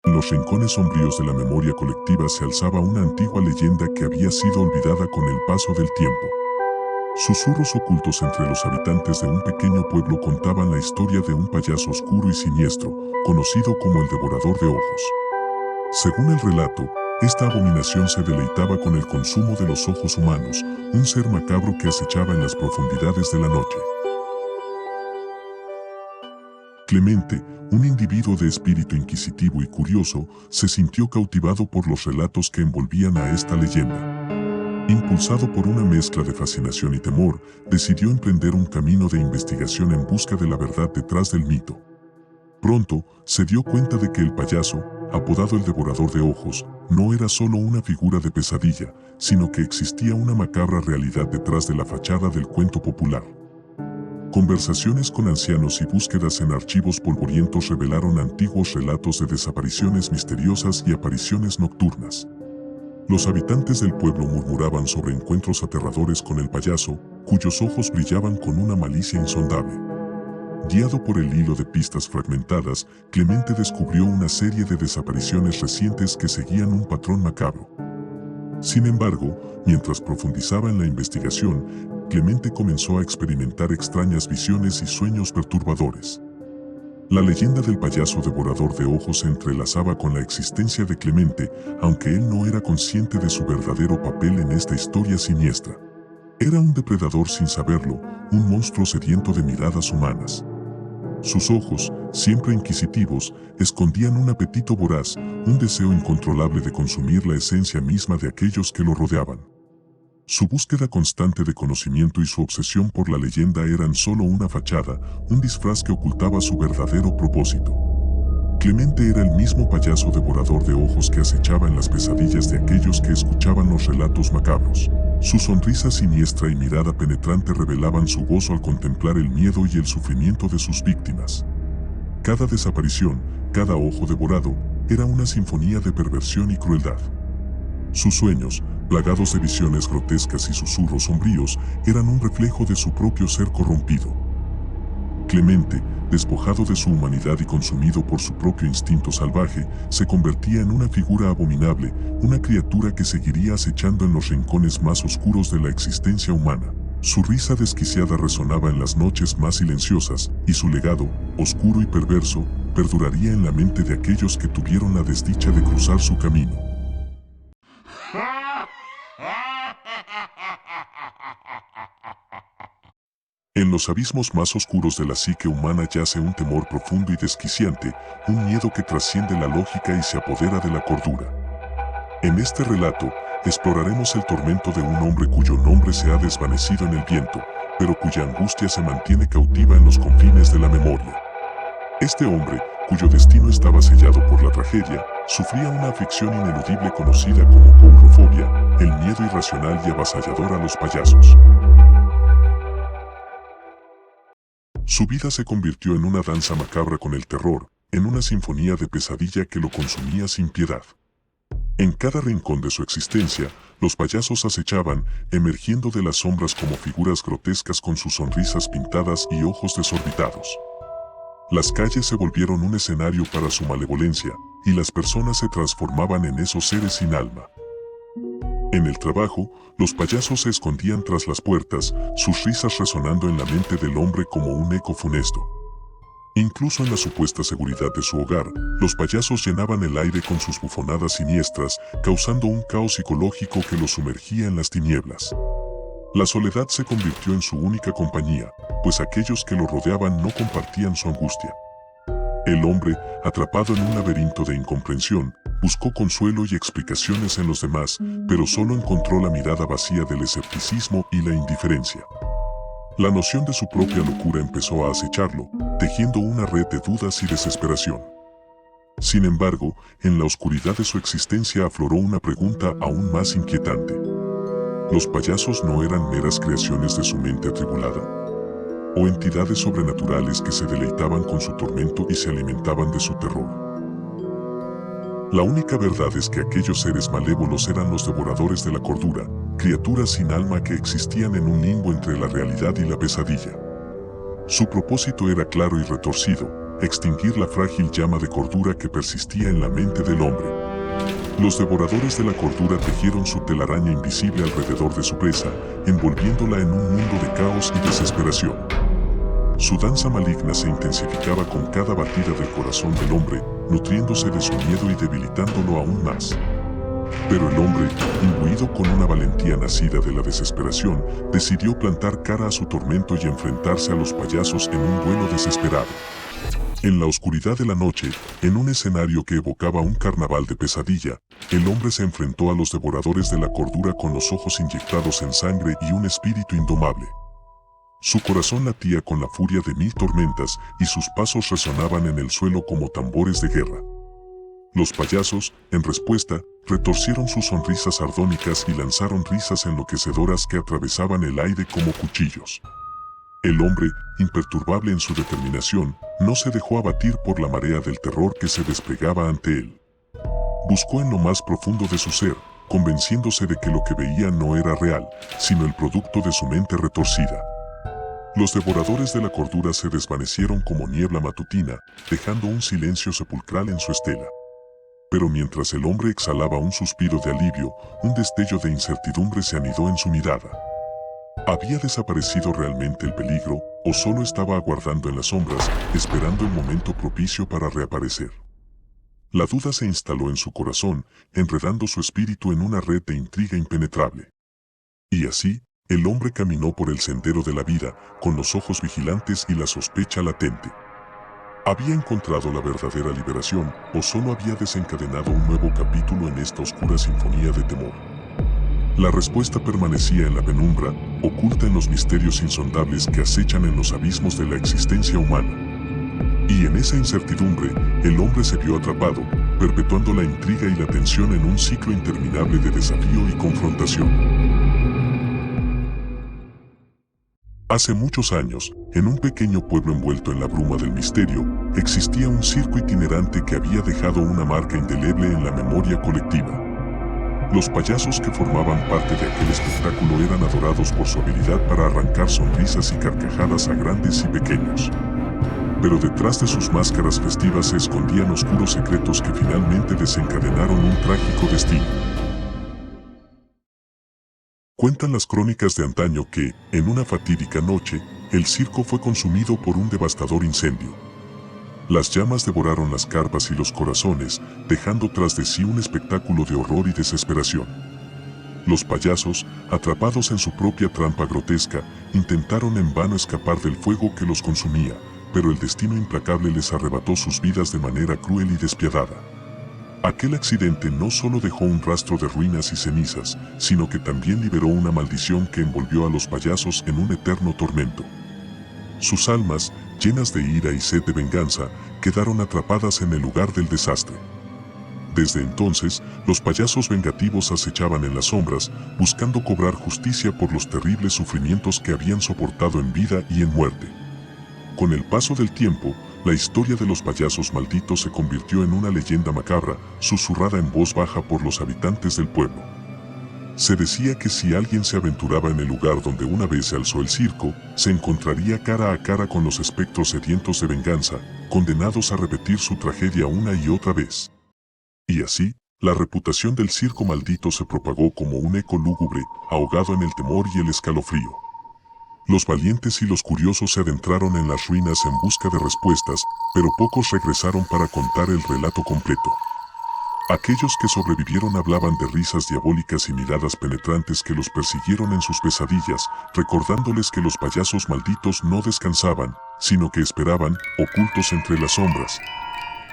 En los rincones sombríos de la memoria colectiva se alzaba una antigua leyenda que había sido olvidada con el paso del tiempo. Susurros ocultos entre los habitantes de un pequeño pueblo contaban la historia de un payaso oscuro y siniestro, conocido como el Devorador de Ojos. Según el relato, esta abominación se deleitaba con el consumo de los ojos humanos, un ser macabro que acechaba en las profundidades de la noche. Clemente, un individuo de espíritu inquisitivo y curioso, se sintió cautivado por los relatos que envolvían a esta leyenda. Impulsado por una mezcla de fascinación y temor, decidió emprender un camino de investigación en busca de la verdad detrás del mito. Pronto, se dio cuenta de que el payaso, apodado el Devorador de Ojos, no era solo una figura de pesadilla, sino que existía una macabra realidad detrás de la fachada del cuento popular. Conversaciones con ancianos y búsquedas en archivos polvorientos revelaron antiguos relatos de desapariciones misteriosas y apariciones nocturnas. Los habitantes del pueblo murmuraban sobre encuentros aterradores con el payaso, cuyos ojos brillaban con una malicia insondable. Guiado por el hilo de pistas fragmentadas, Clemente descubrió una serie de desapariciones recientes que seguían un patrón macabro. Sin embargo, mientras profundizaba en la investigación, Clemente comenzó a experimentar extrañas visiones y sueños perturbadores. La leyenda del payaso devorador de ojos se entrelazaba con la existencia de Clemente, aunque él no era consciente de su verdadero papel en esta historia siniestra. Era un depredador sin saberlo, un monstruo sediento de miradas humanas. Sus ojos, siempre inquisitivos, escondían un apetito voraz, un deseo incontrolable de consumir la esencia misma de aquellos que lo rodeaban. Su búsqueda constante de conocimiento y su obsesión por la leyenda eran solo una fachada, un disfraz que ocultaba su verdadero propósito. Clemente era el mismo payaso devorador de ojos que acechaba en las pesadillas de aquellos que escuchaban los relatos macabros. Su sonrisa siniestra y mirada penetrante revelaban su gozo al contemplar el miedo y el sufrimiento de sus víctimas. Cada desaparición, cada ojo devorado, era una sinfonía de perversión y crueldad. Sus sueños, plagados de visiones grotescas y susurros sombríos, eran un reflejo de su propio ser corrompido. Clemente, despojado de su humanidad y consumido por su propio instinto salvaje, se convertía en una figura abominable, una criatura que seguiría acechando en los rincones más oscuros de la existencia humana. Su risa desquiciada resonaba en las noches más silenciosas, y su legado, oscuro y perverso, perduraría en la mente de aquellos que tuvieron la desdicha de cruzar su camino. En los abismos más oscuros de la psique humana yace un temor profundo y desquiciante, un miedo que trasciende la lógica y se apodera de la cordura. En este relato, exploraremos el tormento de un hombre cuyo nombre se ha desvanecido en el viento, pero cuya angustia se mantiene cautiva en los confines de la memoria. Este hombre, cuyo destino estaba sellado por la tragedia, sufría una aflicción ineludible conocida como coulrofobia, el miedo irracional y avasallador a los payasos. Su vida se convirtió en una danza macabra con el terror, en una sinfonía de pesadilla que lo consumía sin piedad. En cada rincón de su existencia, los payasos acechaban, emergiendo de las sombras como figuras grotescas con sus sonrisas pintadas y ojos desorbitados. Las calles se volvieron un escenario para su malevolencia, y las personas se transformaban en esos seres sin alma. En el trabajo, los payasos se escondían tras las puertas, sus risas resonando en la mente del hombre como un eco funesto. Incluso en la supuesta seguridad de su hogar, los payasos llenaban el aire con sus bufonadas siniestras, causando un caos psicológico que los sumergía en las tinieblas. La soledad se convirtió en su única compañía, pues aquellos que lo rodeaban no compartían su angustia. El hombre, atrapado en un laberinto de incomprensión, buscó consuelo y explicaciones en los demás, pero solo encontró la mirada vacía del escepticismo y la indiferencia. La noción de su propia locura empezó a acecharlo, tejiendo una red de dudas y desesperación. Sin embargo, en la oscuridad de su existencia afloró una pregunta aún más inquietante. ¿Los payasos no eran meras creaciones de su mente atribulada? ¿O entidades sobrenaturales que se deleitaban con su tormento y se alimentaban de su terror? La única verdad es que aquellos seres malévolos eran los devoradores de la cordura, criaturas sin alma que existían en un limbo entre la realidad y la pesadilla. Su propósito era claro y retorcido: extinguir la frágil llama de cordura que persistía en la mente del hombre. Los devoradores de la cordura tejieron su telaraña invisible alrededor de su presa, envolviéndola en un mundo de caos y desesperación. Su danza maligna se intensificaba con cada batida del corazón del hombre, nutriéndose de su miedo y debilitándolo aún más. Pero el hombre, imbuido con una valentía nacida de la desesperación, decidió plantar cara a su tormento y enfrentarse a los payasos en un duelo desesperado. En la oscuridad de la noche, en un escenario que evocaba un carnaval de pesadilla, el hombre se enfrentó a los devoradores de la cordura con los ojos inyectados en sangre y un espíritu indomable. Su corazón latía con la furia de 1000 tormentas y sus pasos resonaban en el suelo como tambores de guerra. Los payasos, en respuesta, retorcieron sus sonrisas sardónicas y lanzaron risas enloquecedoras que atravesaban el aire como cuchillos. El hombre, imperturbable en su determinación, no se dejó abatir por la marea del terror que se desplegaba ante él. Buscó en lo más profundo de su ser, convenciéndose de que lo que veía no era real, sino el producto de su mente retorcida. Los devoradores de la cordura se desvanecieron como niebla matutina, dejando un silencio sepulcral en su estela. Pero mientras el hombre exhalaba un suspiro de alivio, un destello de incertidumbre se anidó en su mirada. ¿Había desaparecido realmente el peligro, o solo estaba aguardando en las sombras, esperando el momento propicio para reaparecer? La duda se instaló en su corazón, enredando su espíritu en una red de intriga impenetrable. Y así, el hombre caminó por el sendero de la vida, con los ojos vigilantes y la sospecha latente. ¿Había encontrado la verdadera liberación, o solo había desencadenado un nuevo capítulo en esta oscura sinfonía de temor? La respuesta permanecía en la penumbra, oculta en los misterios insondables que acechan en los abismos de la existencia humana. Y en esa incertidumbre, el hombre se vio atrapado, perpetuando la intriga y la tensión en un ciclo interminable de desafío y confrontación. Hace muchos años, en un pequeño pueblo envuelto en la bruma del misterio, existía un circo itinerante que había dejado una marca indeleble en la memoria colectiva. Los payasos que formaban parte de aquel espectáculo eran adorados por su habilidad para arrancar sonrisas y carcajadas a grandes y pequeños. Pero detrás de sus máscaras festivas se escondían oscuros secretos que finalmente desencadenaron un trágico destino. Cuentan las crónicas de antaño que, en una fatídica noche, el circo fue consumido por un devastador incendio. Las llamas devoraron las carpas y los corazones, dejando tras de sí un espectáculo de horror y desesperación. Los payasos, atrapados en su propia trampa grotesca, intentaron en vano escapar del fuego que los consumía, pero el destino implacable les arrebató sus vidas de manera cruel y despiadada. Aquel accidente no solo dejó un rastro de ruinas y cenizas, sino que también liberó una maldición que envolvió a los payasos en un eterno tormento. Sus almas, llenas de ira y sed de venganza, quedaron atrapadas en el lugar del desastre. Desde entonces, los payasos vengativos acechaban en las sombras, buscando cobrar justicia por los terribles sufrimientos que habían soportado en vida y en muerte. Con el paso del tiempo, la historia de los payasos malditos se convirtió en una leyenda macabra, susurrada en voz baja por los habitantes del pueblo. Se decía que si alguien se aventuraba en el lugar donde una vez se alzó el circo, se encontraría cara a cara con los espectros sedientos de venganza, condenados a repetir su tragedia una y otra vez. Y así, la reputación del circo maldito se propagó como un eco lúgubre, ahogado en el temor y el escalofrío. Los valientes y los curiosos se adentraron en las ruinas en busca de respuestas, pero pocos regresaron para contar el relato completo. Aquellos que sobrevivieron hablaban de risas diabólicas y miradas penetrantes que los persiguieron en sus pesadillas, recordándoles que los payasos malditos no descansaban, sino que esperaban, ocultos entre las sombras.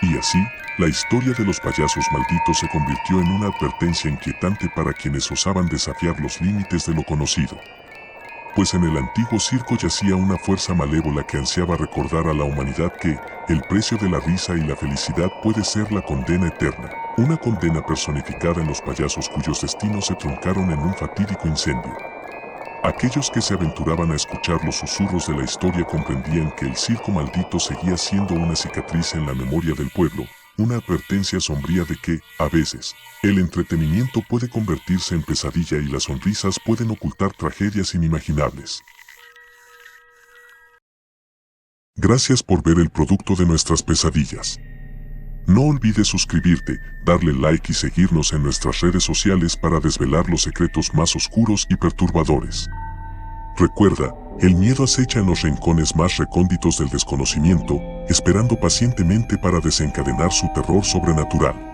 Y así, la historia de los payasos malditos se convirtió en una advertencia inquietante para quienes osaban desafiar los límites de lo conocido. Pues en el antiguo circo yacía una fuerza malévola que ansiaba recordar a la humanidad que el precio de la risa y la felicidad puede ser la condena eterna, una condena personificada en los payasos cuyos destinos se truncaron en un fatídico incendio. Aquellos que se aventuraban a escuchar los susurros de la historia comprendían que el circo maldito seguía siendo una cicatriz en la memoria del pueblo, una advertencia sombría de que, a veces, el entretenimiento puede convertirse en pesadilla y las sonrisas pueden ocultar tragedias inimaginables. Gracias por ver el producto de nuestras pesadillas. No olvides suscribirte, darle like y seguirnos en nuestras redes sociales para desvelar los secretos más oscuros y perturbadores. Recuerda, el miedo acecha en los rincones más recónditos del desconocimiento, esperando pacientemente para desencadenar su terror sobrenatural.